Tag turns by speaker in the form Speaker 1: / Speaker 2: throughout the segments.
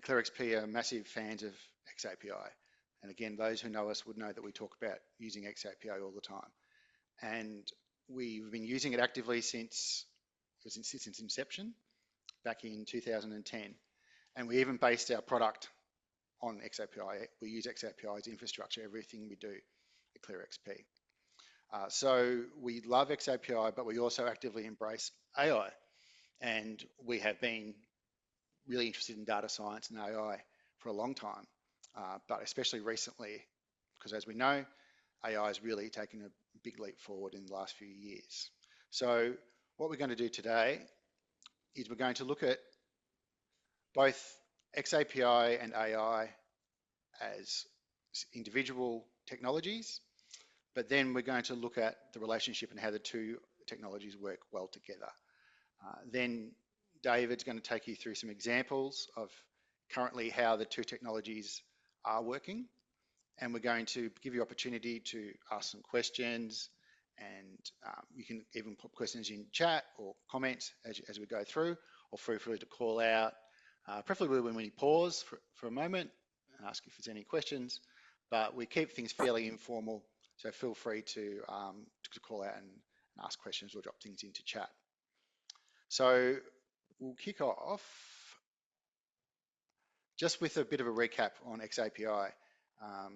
Speaker 1: xAPI are massive fans of xAPI. And again, those who know us would know that we talk about using xAPI all the time. And we've been using it actively since its inception back in 2010. And we even based our product on xAPI. We use xAPI as infrastructure, everything we do at ClearXP. So we love xAPI, but we also actively embrace AI. And we have been really interested in data science and AI for a long time, but especially recently, because as we know, AI has really taken a big leap forward in the last few years. So what we're going to do today is we're going to look at both xAPI and AI as individual technologies, but then we're going to look at the relationship and how the two technologies work well together. Then David's going to take you through some examples of currently how the two technologies are working, and we're going to give you opportunity to ask some questions, and you can even put questions in chat or comments as we go through, or feel free to call out, preferably when we pause for a moment and ask if there's any questions, but we keep things fairly informal, so feel free to call out and ask questions or drop things into chat. So we'll kick off just with a bit of a recap on xAPI. I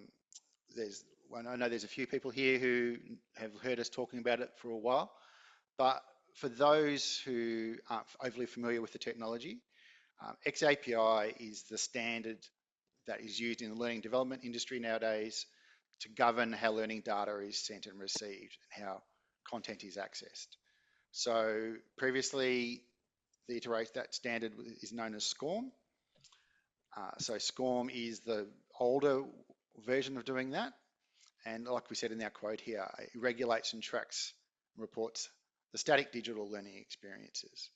Speaker 1: know there's a few people here who have heard us talking about it for a while, but for those who aren't overly familiar with the technology, xAPI is the standard that is used in the learning development industry nowadays to govern how learning data is sent and received and how content is accessed. So previously, that standard is known as SCORM. So SCORM is the older version of doing that. And like we said in our quote here, it regulates and tracks and reports the static digital learning experiences.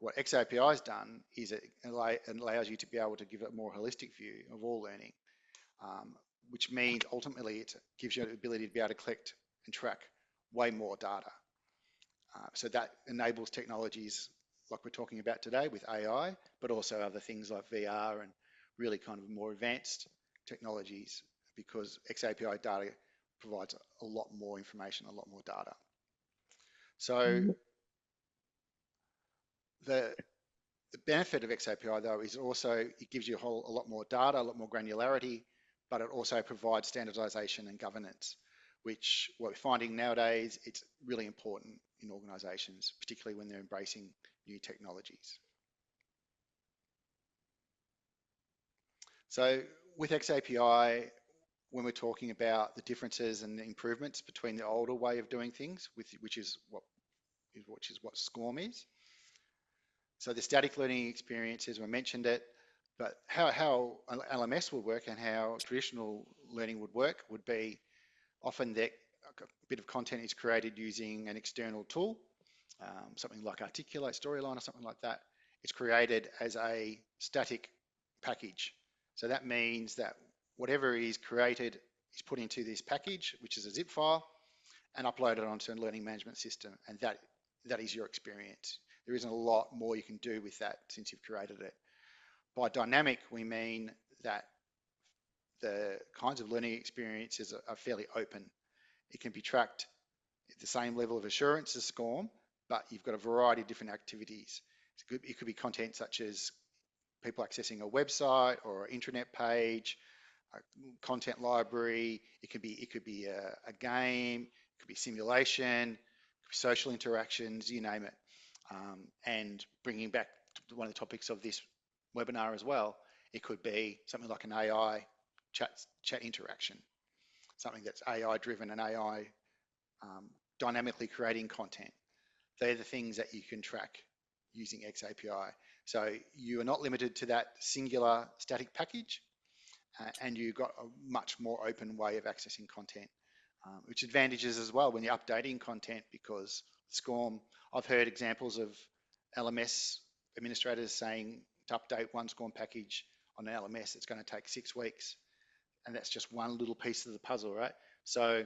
Speaker 1: What xAPI has done is it allows you to be able to give a more holistic view of all learning, which means ultimately it gives you the ability to be able to collect and track way more data. So that enables technologies like we're talking about today with AI, but also other things like VR and really kind of more advanced technologies, because xAPI data provides a lot more information, a lot more data. So the benefit of xAPI though is also it gives you a lot more data, a lot more granularity, but it also provides standardization and governance, which what we're finding nowadays, it's really important in organizations, particularly when they're embracing new technologies. So with xAPI, when we're talking about the differences and the improvements between the older way of doing things, which is what SCORM is. So the static learning experiences, we mentioned it, but how LMS would work and how traditional learning would work would be often that a bit of content is created using an external tool, something like Articulate, Storyline or something like that. It's created as a static package. So that means that whatever is created is put into this package, which is a zip file, and uploaded onto a learning management system, and that is your experience. There isn't a lot more you can do with that since you've created it. By dynamic, we mean that the kinds of learning experiences are fairly open. It can be tracked at the same level of assurance as SCORM, but you've got a variety of different activities. It could be content such as people accessing a website or an intranet page, a content library. It could be a game, it could be simulation, it could be social interactions, you name it. And bringing back to one of the topics of this webinar as well, it could be something like an AI chat interaction, something that's AI driven and AI dynamically creating content. They're the things that you can track using xAPI. So you are not limited to that singular static package, and you've got a much more open way of accessing content, which advantages as well when you're updating content, because SCORM, I've heard examples of LMS administrators saying to update one SCORM package on an LMS, it's going to take 6 weeks, and that's just one little piece of the puzzle, right? So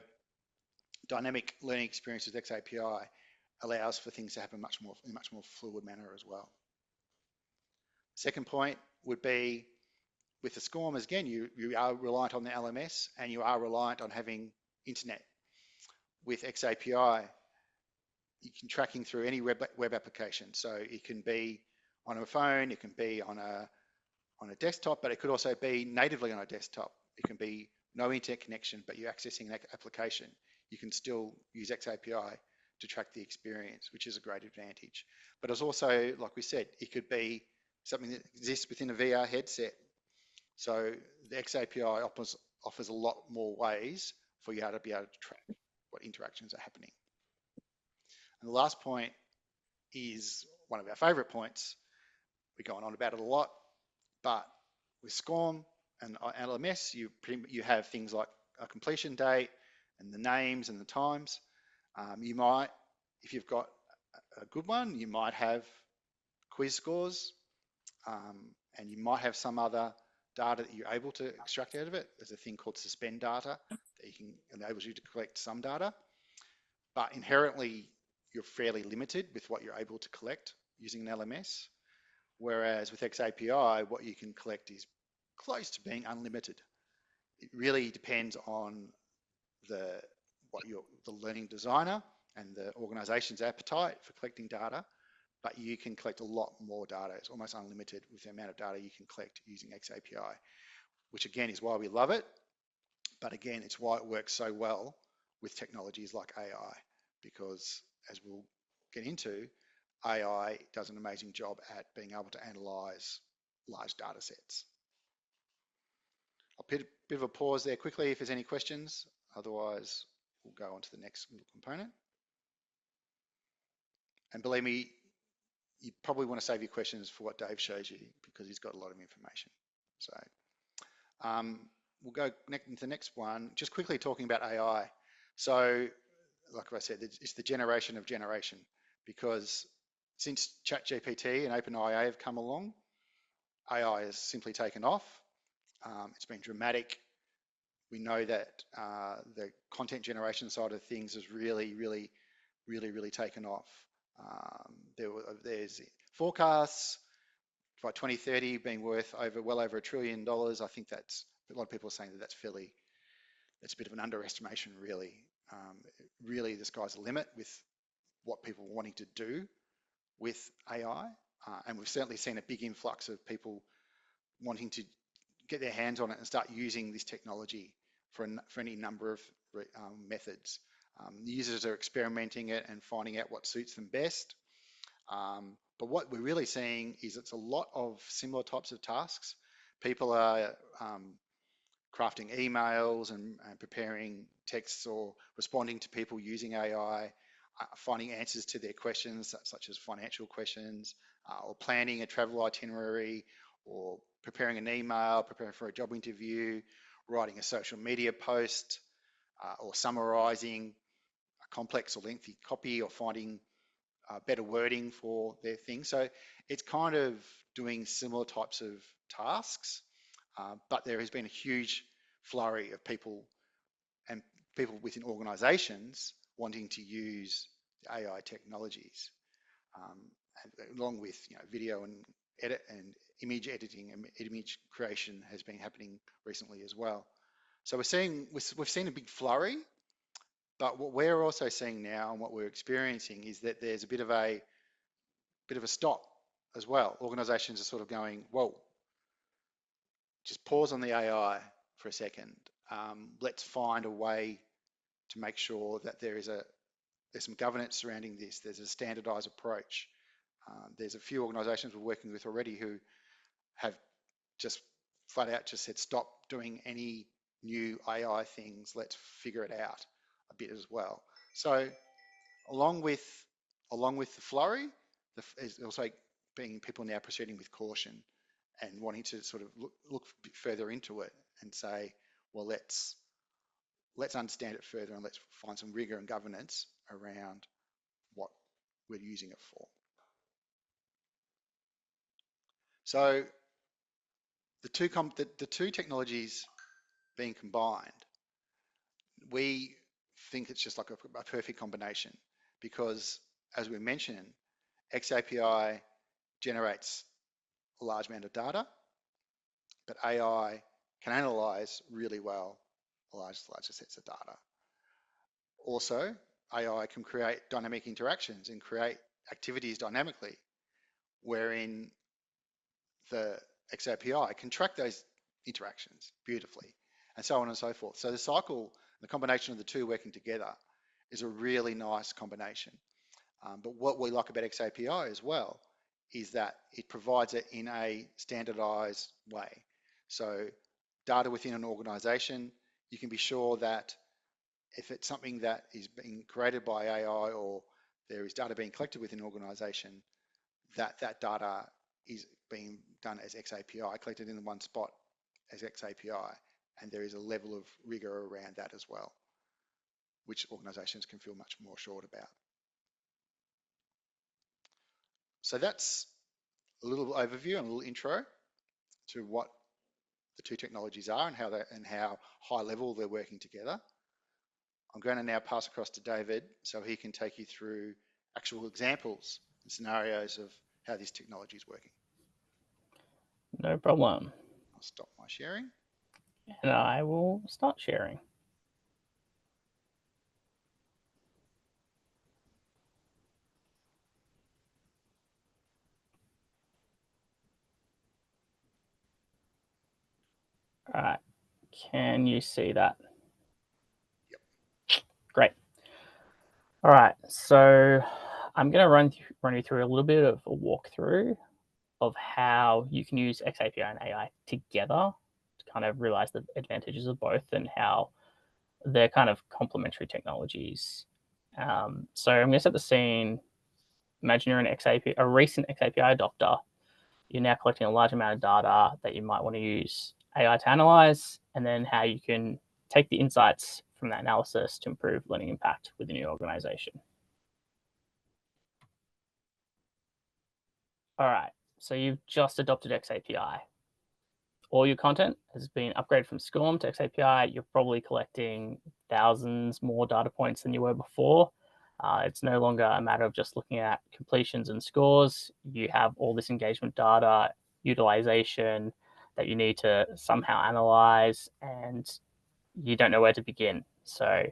Speaker 1: dynamic learning experience with xAPI allows for things to happen in a much more fluid manner as well. Second point would be with the SCORM, again, you are reliant on the LMS and you are reliant on having internet. With xAPI, you can tracking through any web application. So it can be on a phone, it can be on a desktop, but it could also be natively on a desktop. It can be no internet connection, but you're accessing an application. You can still use xAPI to track the experience, which is a great advantage. But it's also, like we said, it could be something that exists within a VR headset. So the xAPI offers a lot more ways for you to be able to track what interactions are happening. And the last point is one of our favorite points. We're going on about it a lot, but with SCORM and LMS, you have things like a completion date and the names and the times. You might, if you've got a good one, you might have quiz scores, and you might have some other data that you're able to extract out of it. There's a thing called suspend data that enables you to collect some data, but inherently you're fairly limited with what you're able to collect using an LMS. Whereas with xAPI, what you can collect is close to being unlimited. It really depends on the learning designer and the organization's appetite for collecting data, but you can collect a lot more data. It's almost unlimited with the amount of data you can collect using xAPI, which again is why we love it. But again, it's why it works so well with technologies like AI, because as we'll get into, AI does an amazing job at being able to analyze large data sets. I'll put a bit of a pause there quickly if there's any questions. Otherwise, we'll go on to the next little component. And believe me, you probably want to save your questions for what Dave shows you because he's got a lot of information. So we'll go into the next one. Just quickly talking about AI. So like I said, it's the generation of generation, because since ChatGPT and OpenAI have come along, AI has simply taken off. It's been dramatic. We know that the content generation side of things has really taken off. There's forecasts by 2030 being worth well over $1 trillion. I think that's, a lot of people are saying that that's a bit of an underestimation, really. Really, the sky's the limit with what people are wanting to do with AI. And we've certainly seen a big influx of people wanting to get their hands on it and start using this technology for any number of methods. Users are experimenting it and finding out what suits them best. But what we're really seeing is it's a lot of similar types of tasks. People are crafting emails and preparing texts or responding to people using AI, finding answers to their questions, such as financial questions, or planning a travel itinerary, or preparing an email, preparing for a job interview, writing a social media post, or summarizing a complex or lengthy copy, or finding better wording for their thing. So it's kind of doing similar types of tasks, but there has been a huge flurry of people within organizations wanting to use AI technologies, along with video and edit and image editing and image creation has been happening recently as well. So we've seen a big flurry, but what we're also seeing now and what we're experiencing is that there's a bit of a stop as well. Organizations are sort of going, whoa, just pause on the AI for a second. Let's find a way to make sure that there's some governance surrounding this. There's a standardized approach. There's a few organizations we're working with already who have just flat out just said, stop doing any new AI things. Let's figure it out a bit as well. So along with the flurry, there's also being people now proceeding with caution and wanting to sort of look a bit further into it and say, well, let's understand it further and let's find some rigor and governance around what we're using it for. So the two technologies being combined, we think it's just like a perfect combination, because as we mentioned, xAPI generates a large amount of data. but AI can analyze really well larger sets of data. Also, AI can create dynamic interactions and create activities dynamically, wherein the xAPI can track those interactions beautifully, and so on and so forth. So the cycle, the combination of the two working together is a really nice combination. But what we like about xAPI as well is that it provides it in a standardized way. So data within an organization, you can be sure that if it's something that is being created by AI or there is data being collected within an organization, that data is being done as xAPI, collected in one spot as xAPI, and there is a level of rigor around that as well, which organizations can feel much more assured about. So that's a little overview and a little intro to what the two technologies are and how high level they're working together. I'm going to now pass across to David so he can take you through actual examples and scenarios of how this technology is working.
Speaker 2: No problem.
Speaker 1: I'll stop my sharing.
Speaker 2: And I will start sharing. All right. Can you see that?
Speaker 1: Yep.
Speaker 2: Great. All right. So I'm going to run you through a little bit of a walkthrough of how you can use xAPI and AI together to kind of realize the advantages of both and how they're kind of complementary technologies. So I'm going to set the scene. Imagine you're a recent xAPI adopter. You're now collecting a large amount of data that you might want to use AI to analyze, and then how you can take the insights from that analysis to improve learning impact within your organization. All right, so you've just adopted xAPI. All your content has been upgraded from SCORM to xAPI. You're probably collecting thousands more data points than you were before. It's no longer a matter of just looking at completions and scores. You have all this engagement data, utilization that you need to somehow analyze, and you don't know where to begin. So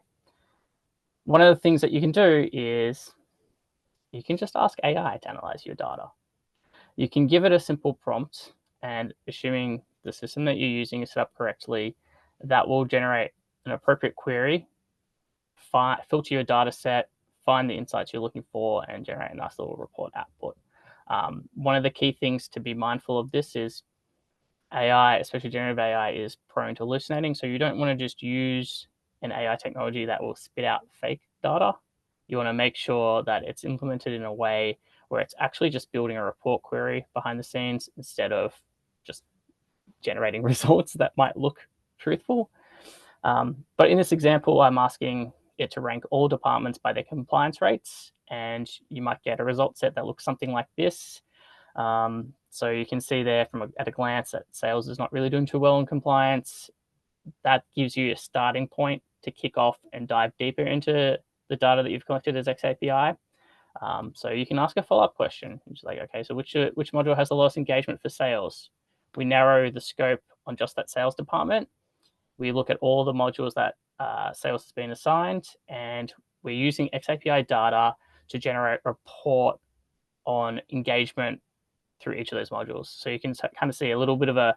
Speaker 2: one of the things that you can do is you can just ask AI to analyze your data. You can give it a simple prompt, and assuming the system that you're using is set up correctly, that will generate an appropriate query, filter your data set, find the insights you're looking for, and generate a nice little report output. One of the key things to be mindful of this is AI, especially generative AI, is prone to hallucinating. So you don't want to just use an AI technology that will spit out fake data. You want to make sure that it's implemented in a way where it's actually just building a report query behind the scenes instead of just generating results that might look truthful. But in this example, I'm asking it to rank all departments by their compliance rates, and you might get a result set that looks something like this. So you can see there at a glance that sales is not really doing too well in compliance. That gives you a starting point to kick off and dive deeper into the data that you've collected as xAPI. So you can ask a follow-up question, which is like, okay, so which module has the lowest engagement for sales? We narrow the scope on just that sales department. We look at all the modules that sales has been assigned, and we're using xAPI data to generate a report on engagement through each of those modules. So you can kind of see a little bit of a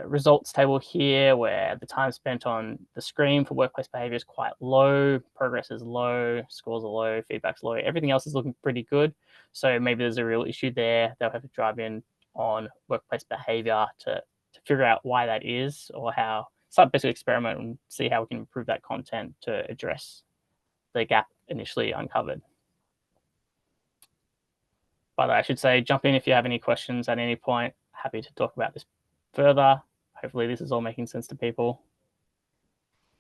Speaker 2: results table here where the time spent on the screen for workplace behavior is quite low, progress is low, scores are low, feedback's low, everything else is looking pretty good. So maybe there's a real issue there. They'll have to drive in on workplace behavior to figure out why that is, or how start basically experiment and see how we can improve that content to address the gap initially uncovered. But I should say, jump in if you have any questions at any point. Happy to talk about this further. Hopefully this is all making sense to people.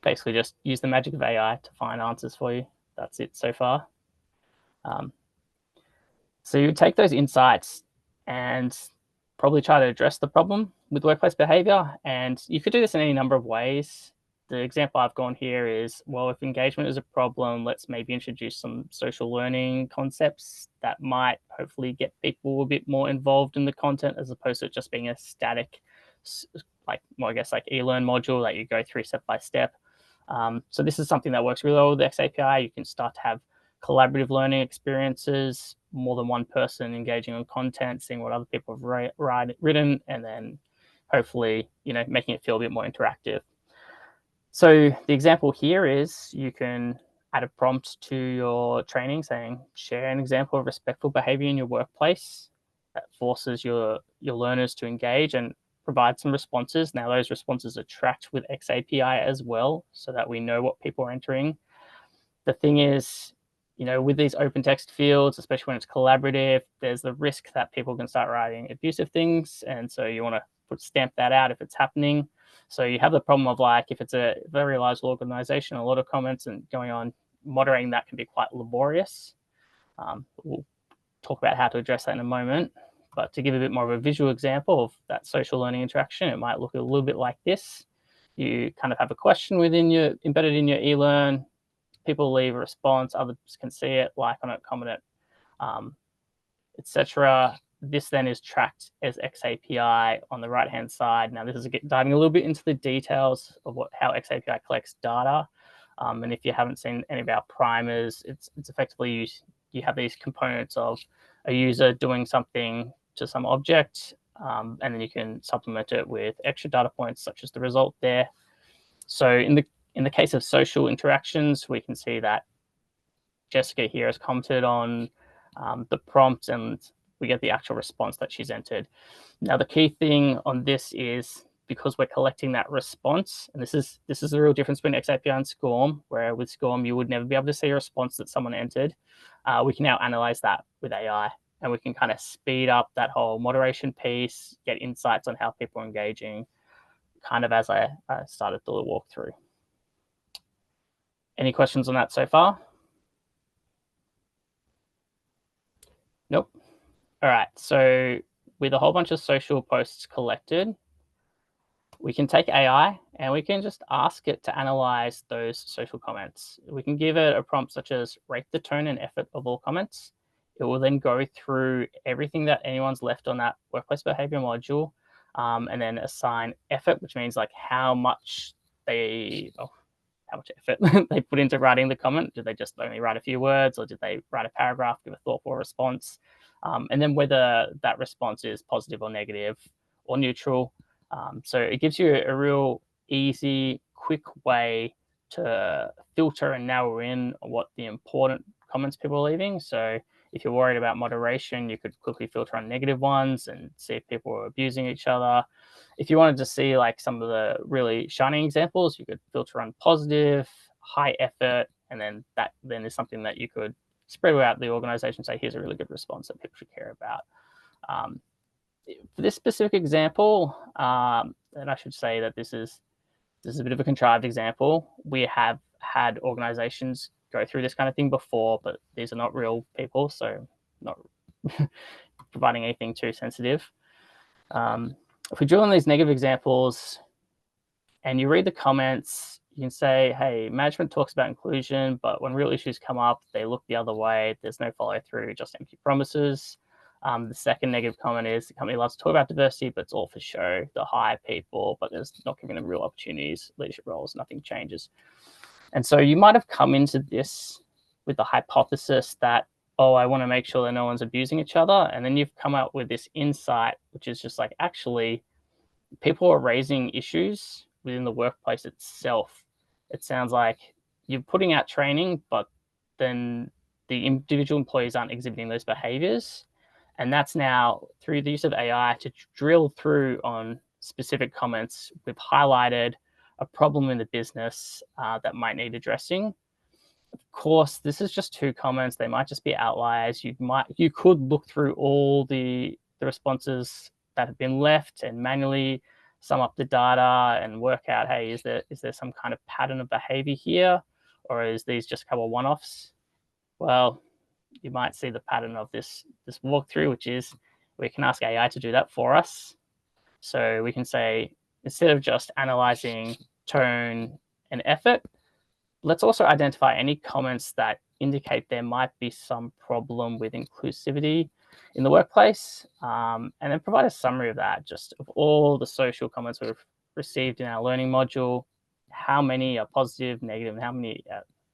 Speaker 2: Basically just use the magic of AI to find answers for you. That's it so far. So you take those insights and probably try to address the problem with workplace behavior. And you could do this in any number of ways. the example I've gone here is, well, if engagement is a problem, let's maybe introduce some social learning concepts that might hopefully get people a bit more involved in the content, as opposed to just being a static, like, well, I guess like e-learn module that you go through step by step. So this is something that works really well with xAPI. You can start to have collaborative learning experiences, more than one person engaging on content, seeing what other people have written, and then hopefully, making it feel a bit more interactive. So the example here is you can add a prompt to your training saying, share an example of respectful behavior in your workplace that forces your learners to engage, and provide some responses. Now those responses are tracked with xAPI as well, so that we know what people are entering. The thing is, with these open text fields, especially when it's collaborative, there's the risk that people can start writing abusive things. And so you want to stamp that out if it's happening. So you have the problem of, like, if it's a very large organization, a lot of comments and going on, moderating that can be quite laborious. We'll talk about how to address that in a moment. But to give a bit more of a visual example of that social learning interaction, it might look a little bit like this. You kind of have a question embedded in your e-learn. People leave a response, others can see it, like on it, comment it, etc. This then is tracked as xAPI on the right-hand side. Now, this is diving a little bit into the details of how xAPI collects data. And if you haven't seen any of our primers, it's effectively you have these components of a user doing something to some object, and then you can supplement it with extra data points, such as the result there. So in the case of social interactions, we can see that Jessica here has commented on the prompt, and we get the actual response that she's entered. Now, the key thing on this is, because we're collecting that response, and this is the real difference between xAPI and SCORM, where with SCORM, you would never be able to see a response that someone entered. We can now analyze that with AI, and we can kind of speed up that whole moderation piece, get insights on how people are engaging, kind of as I started the walkthrough. Any questions on that so far? Nope. All right, so with a whole bunch of social posts collected, we can take AI and we can just ask it to analyze those social comments. We can give it a prompt such as rate the tone and effort of all comments. It will then go through everything that anyone's left on that workplace behavior module, and then assign effort, which means like how much effort they put into writing the comment. Did they just only write a few words, or did they write a paragraph, give a thoughtful response? And then whether that response is positive or negative or neutral. So it gives you a real easy, quick way to filter and narrow in what the important comments people are leaving. So if you're worried about moderation, you could quickly filter on negative ones and see if people are abusing each other. If you wanted to see like some of the really shining examples, you could filter on positive, high effort, and then that then is something that you could spread out the organization, say, here's a really good response that people should care about. For this specific example, and I should say that this is a bit of a contrived example. We have had organizations go through this kind of thing before, but these are not real people, so not providing anything too sensitive. If we drill on these negative examples and you read the comments, you can say, hey, management talks about inclusion, but when real issues come up, they look the other way. There's no follow through, just empty promises. The second negative comment is the company loves to talk about diversity, but it's all for show. They hire people, but there's not giving them real opportunities, leadership roles, nothing changes. And so you might have come into this with the hypothesis that, oh, I want to make sure that no one's abusing each other. And then you've come up with this insight, which is just like, actually, people are raising issues within the workplace itself. It sounds like you're putting out training, but then the individual employees aren't exhibiting those behaviors. And that's now through the use of AI to drill through on specific comments. We've highlighted a problem in the business that might need addressing. Of course, this is just 2 comments. They might just be outliers. You could look through all the responses that have been left and manually sum up the data and work out, hey, is there some kind of pattern of behavior here, or is these just a couple of one-offs? Well, you might see the pattern of this walkthrough, which is we can ask AI to do that for us. So we can say, instead of just analyzing tone and effort. Let's also identify any comments that indicate there might be some problem with inclusivity in the workplace, and then provide a summary of that, just of all the social comments we've received in our learning module, how many are positive, negative, and how many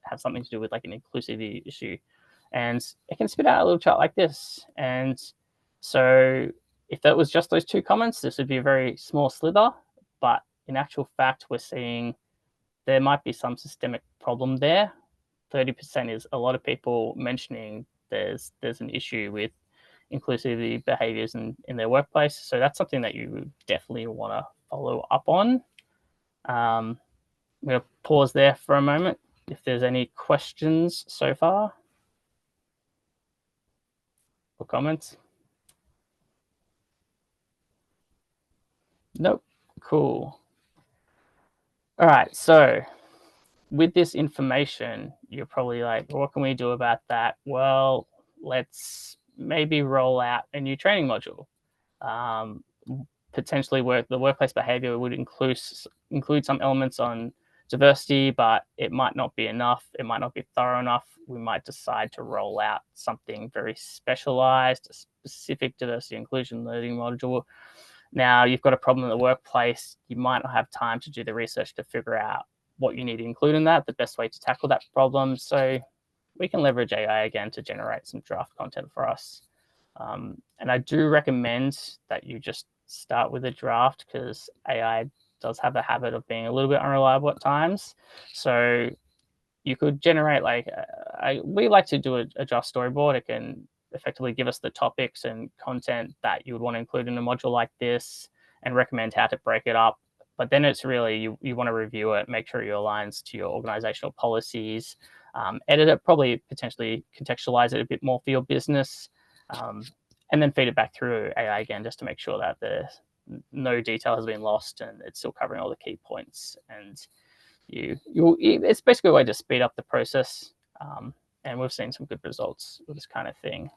Speaker 2: have something to do with like an inclusivity issue. And it can spit out a little chart like this. And so if that was just those 2 comments, this would be a very small slither, but in actual fact, we're seeing there might be some systemic problem there. 30% is a lot of people mentioning there's an issue with inclusivity behaviors in their workplace. So that's something that you definitely want to follow up on. I'm going to pause there for a moment if there's any questions so far or comments. Nope. Cool. All right. So with this information, you're probably like, what can we do about that? Well, let's maybe roll out a new training module. Potentially the workplace behavior would include some elements on diversity, but it might not be enough. It might not be thorough enough. We might decide to roll out something very specialized, a specific diversity inclusion learning module. Now you've got a problem in the workplace. You might not have time to do the research to figure out what you need to include in that, the best way to tackle that problem. So we can leverage AI again to generate some draft content for us. And I do recommend that you just start with a draft, because AI does have a habit of being a little bit unreliable at times. So you could generate we like to do a draft storyboard. It can effectively give us the topics and content that you would want to include in a module like this and recommend how to break it up. But then it's really, you want to review it, make sure it aligns to your organizational policies, edit it, probably potentially contextualize it a bit more for your business, and then feed it back through AI again, just to make sure that no detail has been lost and it's still covering all the key points. And it's basically a way to speed up the process. And we've seen some good results with this kind of thing.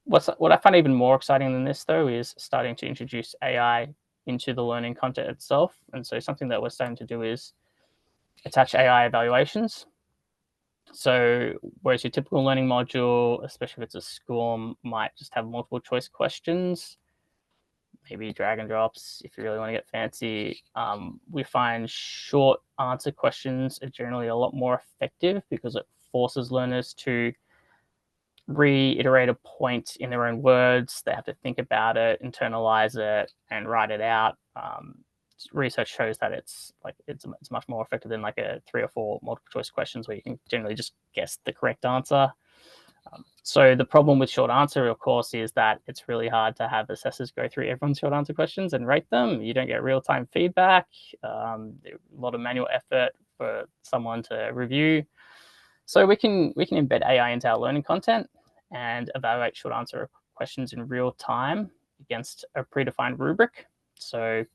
Speaker 2: What I find even more exciting than this, though, is starting to introduce AI into the learning content itself. And so something that we're starting to do is attach AI evaluations. So whereas your typical learning module, especially if it's a SCORM, might just have multiple choice questions, maybe drag and drops if you really want to get fancy. We find short answer questions are generally a lot more effective, because it forces learners to reiterate a point in their own words. They have to think about it, internalize it, and write it out. Research shows that it's much more effective than like a 3 or 4 multiple choice questions where you can generally just guess the correct answer. So the problem with short answer, of course, is that it's really hard to have assessors go through everyone's short answer questions and rate them. You don't get real-time feedback. A lot of manual effort for someone to review. So we can embed AI into our learning content and evaluate short answer questions in real time against a predefined rubric. So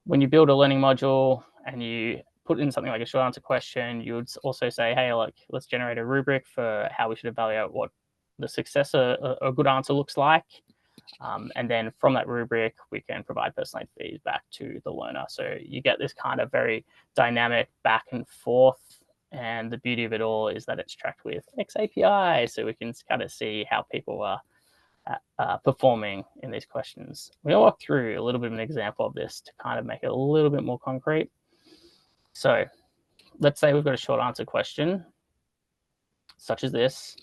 Speaker 2: when you build a learning module and you put in something like a short answer question, you would also say, hey, look, let's generate a rubric for how we should evaluate what the success a good answer looks like. And then from that rubric, we can provide personalized feedback to the learner. So you get this kind of very dynamic back and forth. And the beauty of it all is that it's tracked with xAPI, so we can kind of see how people are performing in these questions. We'll walk through a little bit of an example of this to kind of make it a little bit more concrete. So let's say we've got a short answer question, such as this.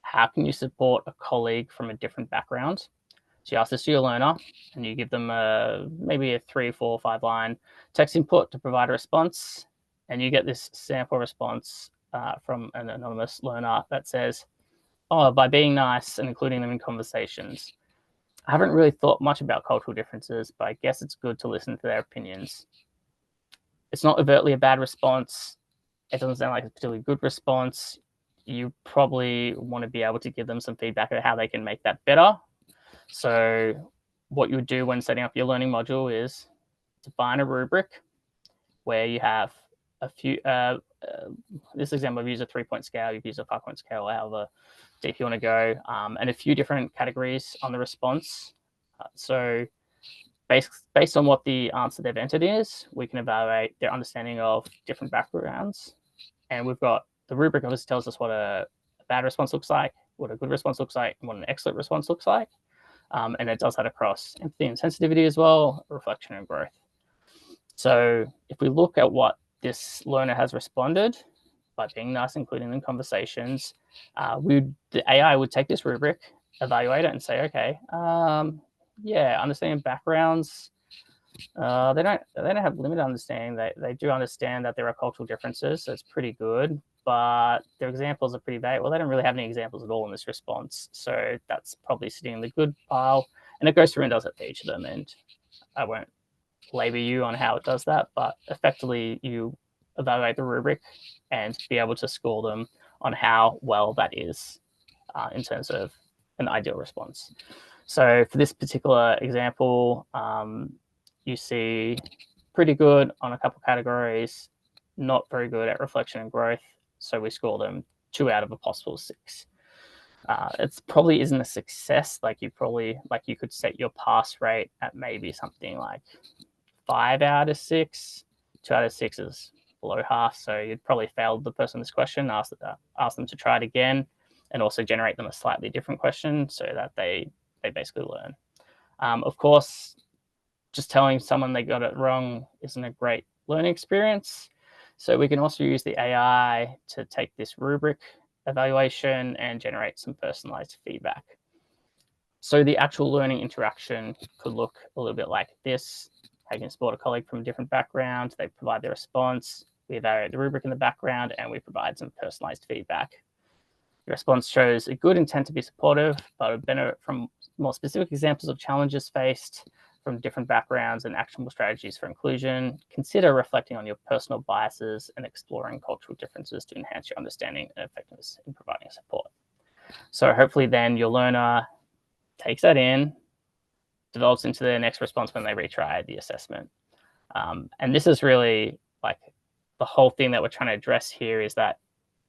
Speaker 2: How can you support a colleague from a different background? So you ask this to your learner, and you give them maybe a 3, 4, 5 line text input to provide a response. And you get this sample response from an anonymous learner that says, oh, by being nice and including them in conversations. I haven't really thought much about cultural differences, but I guess it's good to listen to their opinions. It's not overtly a bad response. It doesn't sound like a particularly good response. You probably want to be able to give them some feedback on how they can make that better. So what you would do when setting up your learning module is define a rubric where you have a few, this example, I've used a 3-point scale, you've used a 5-point scale, however deep you want to go, and a few different categories on the response. So based on what the answer they've entered is, we can evaluate their understanding of different backgrounds. And we've got the rubric obviously tells us what a bad response looks like, what a good response looks like, and what an excellent response looks like. And it does that across empathy and sensitivity as well, reflection and growth. So if we look at what this learner has responded by being nice, including in conversations, the AI would take this rubric, evaluate it, and say, okay, yeah, understanding backgrounds. They don't have limited understanding. They do understand that there are cultural differences, so it's pretty good. But their examples are pretty vague. Well, they don't really have any examples at all in this response, so that's probably sitting in the good pile. And it goes through and does it for each of them. And I won't labor you on how it does that, but effectively you evaluate the rubric and be able to score them on how well that is in terms of an ideal response. So for this particular example, you see pretty good on a couple categories, not very good at reflection and growth. So we score them 2 out of a possible 6. It probably isn't a success. Like you could set your pass rate at maybe something like 5 out of 6. 2 out of 6 is below half. So you'd probably fail the person this question, ask them to try it again, and also generate them a slightly different question so that they basically learn. Of course, just telling someone they got it wrong isn't a great learning experience. So we can also use the AI to take this rubric evaluation and generate some personalized feedback. So the actual learning interaction could look a little bit like this. I can support a colleague from a different background. They provide their response. We evaluate the rubric in the background, and we provide some personalized feedback. The response shows a good intent to be supportive, but would benefit from more specific examples of challenges faced from different backgrounds and actionable strategies for inclusion. Consider reflecting on your personal biases and exploring cultural differences to enhance your understanding and effectiveness in providing support. So hopefully then your learner takes that in, develops into their next response when they retry the assessment. And this is really like the whole thing that we're trying to address here is that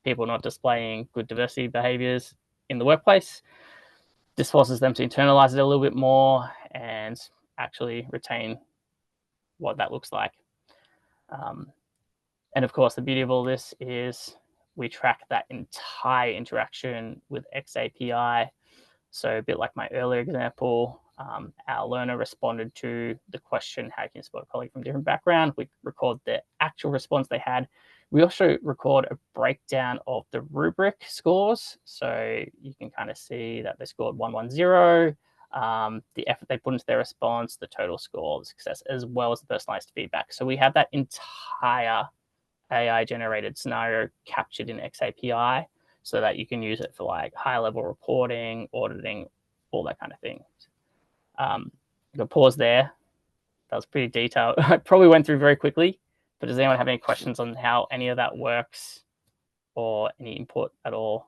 Speaker 2: people not displaying good diversity behaviors in the workplace. This forces them to internalize it a little bit more and actually retain what that looks like. And of course, the beauty of all this is we track that entire interaction with xAPI. So a bit like my earlier example, our learner responded to the question, how can you support a colleague from a different background? We record the actual response they had. We also record a breakdown of the rubric scores. So you can kind of see that they scored 110, the effort they put into their response, the total score, the success, as well as the personalized feedback. So we have that entire AI-generated scenario captured in xAPI so that you can use it for like high-level reporting, auditing, all that kind of thing. I'm going to pause there. That was pretty detailed. I probably went through very quickly, but does anyone have any questions on how any of that works or any input at all?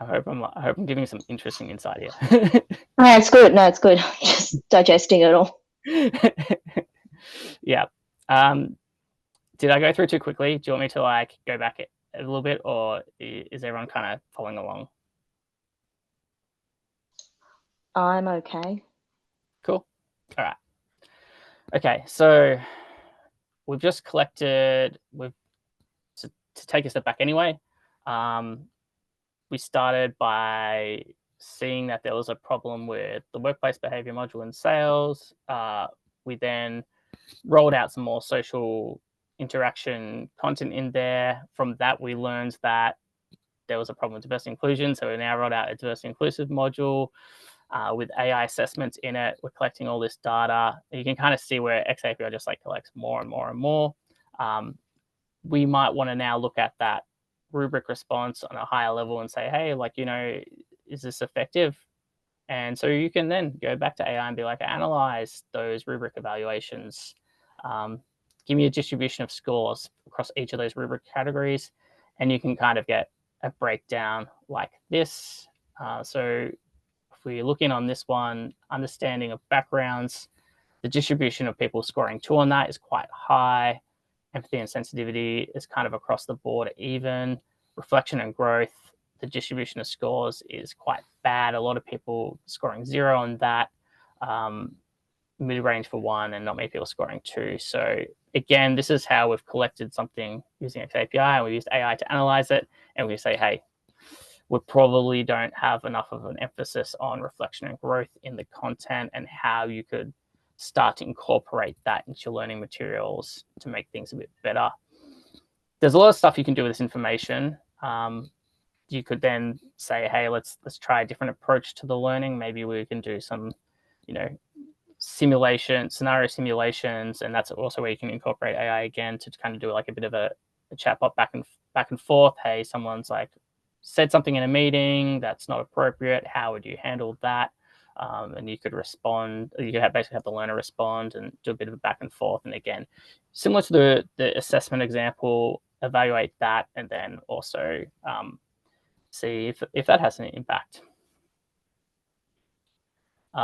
Speaker 2: I hope I'm giving some interesting insight here.
Speaker 3: No, it's good. No, it's good. Just digesting it all.
Speaker 2: Yeah. Did I go through too quickly? Do you want me to like go back a little bit, or is everyone kind of following along?
Speaker 3: I'm okay.
Speaker 2: Cool. All right. Okay, so we've just collected. To take a step back anyway. We started by seeing that there was a problem with the workplace behavior module in sales. We then rolled out some more social interaction content in there. From that, we learned that there was a problem with diversity inclusion. So we now rolled out a diversity inclusive module with AI assessments in it. We're collecting all this data. You can kind of see where xAPI just like collects more and more and more. We might want to now look at that rubric response on a higher level and say, hey, like, you know, is this effective? And so you can then go back to AI and be like, analyze those rubric evaluations. Give me a distribution of scores across each of those rubric categories. And you can kind of get a breakdown like this. So if we look in on this one, understanding of backgrounds, the distribution of people scoring 2 on that is quite high. Empathy and sensitivity is kind of across the board even. Reflection and growth, the distribution of scores is quite bad. A lot of people scoring 0 on that, mid-range for 1, and not many people scoring 2. So again, this is how we've collected something using xAPI, and we used AI to analyze it, and we say, hey, we probably don't have enough of an emphasis on reflection and growth in the content, and how you could start to incorporate that into your learning materials to make things a bit better. There's a lot of stuff you can do with this information. You could then say, hey, let's try a different approach to the learning. Maybe we can do some, scenario simulations, and that's also where you can incorporate AI again to kind of do like a bit of a chatbot back and forth. Hey, someone's like said something in a meeting that's not appropriate. How would you handle that? And you could respond. You could basically have the learner respond and do a bit of a back and forth. And again, similar to the assessment example, evaluate that, and then also see if that has an impact.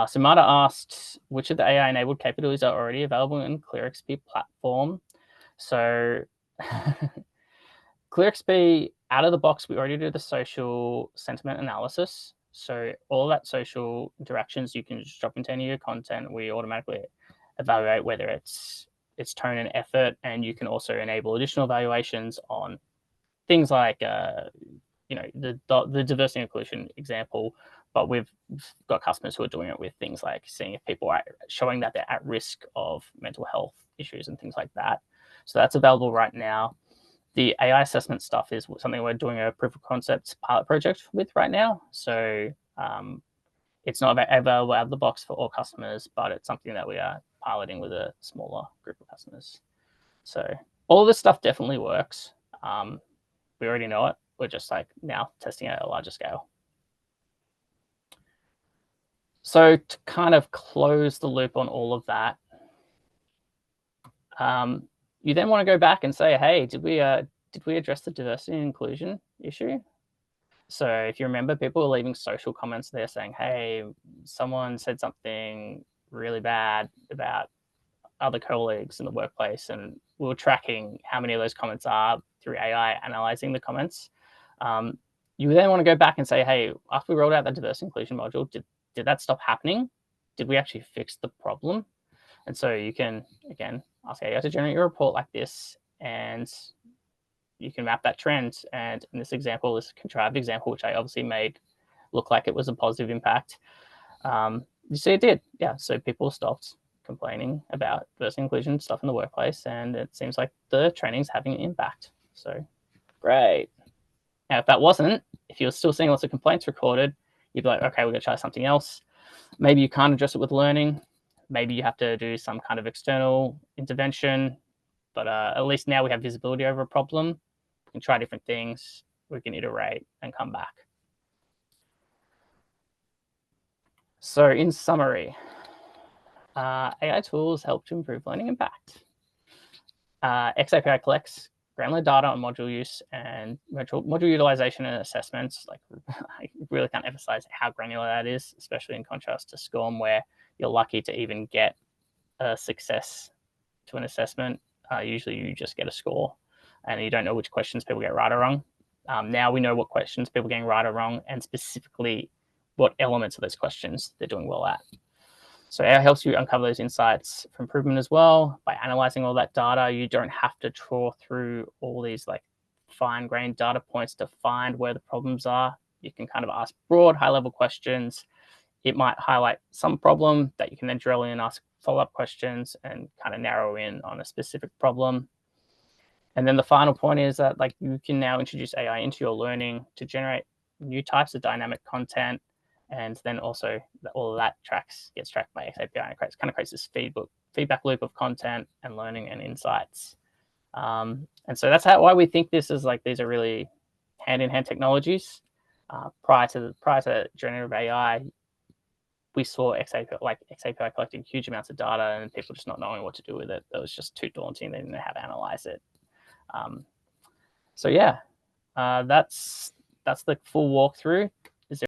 Speaker 2: So Marta asked, which of the AI-enabled capabilities are already available in xAPI platform? So xAPI, out of the box, we already do the social sentiment analysis. So all that social interactions, you can just drop into any of your content. We automatically evaluate whether it's tone and effort, and you can also enable additional evaluations on things like the diversity and inclusion example. But we've got customers who are doing it with things like seeing if people are showing that they're at risk of mental health issues and things like that. So that's available right now. The AI assessment stuff is something we're doing a proof of concept pilot project with right now. So it's not available out of the box for all customers, but it's something that we are piloting with a smaller group of customers. So all of this stuff definitely works. We already know it. We're just like now testing it at a larger scale. So to kind of close the loop on all of that, you then want to go back and say, hey, did we address the diversity and inclusion issue? So if you remember, people were leaving social comments there saying, hey, someone said something really bad about other colleagues in the workplace, and we were tracking how many of those comments are through AI analyzing the comments. You then want to go back and say, hey, after we rolled out that diversity inclusion module, did that stop happening? Did we actually fix the problem? And so you can, again, ask AI to generate a report like this, and you can map that trend. And in this example, this contrived example, which I obviously made look like it was a positive impact, you see it did. Yeah, so people stopped complaining about diversity inclusion stuff in the workplace, and it seems like the training's having an impact. So great. Now, if that wasn't, if you're still seeing lots of complaints recorded, you'd be like, okay, we're going to try something else. Maybe you can't address it with learning. Maybe you have to do some kind of external intervention. But at least now we have visibility over a problem. We can try different things. We can iterate and come back. So in summary, AI tools help to improve learning impact. xAPI collects granular data on module use and module utilization and assessments. Like, I really can't emphasize how granular that is, especially in contrast to SCORM, where you're lucky to even get a success to an assessment. Usually you just get a score and you don't know which questions people get right or wrong. Now we know what questions people are getting right or wrong, and specifically what elements of those questions they're doing well at. So AI helps you uncover those insights for improvement as well. By analyzing all that data, you don't have to trawl through all these like fine-grained data points to find where the problems are. You can kind of ask broad, high-level questions. It might highlight some problem that you can then drill in and ask follow-up questions and kind of narrow in on a specific problem. And then the final point is that like you can now introduce AI into your learning to generate new types of dynamic content. And then also all of that gets tracked by xAPI, and it kind of creates this feedback loop of content and learning and insights. And so that's why we think this is like, these are really hand-in-hand technologies. Prior to generative AI, we saw xAPI collecting huge amounts of data and people just not knowing what to do with it. It was just too daunting. They didn't know how to analyze it. So yeah, that's the full walkthrough.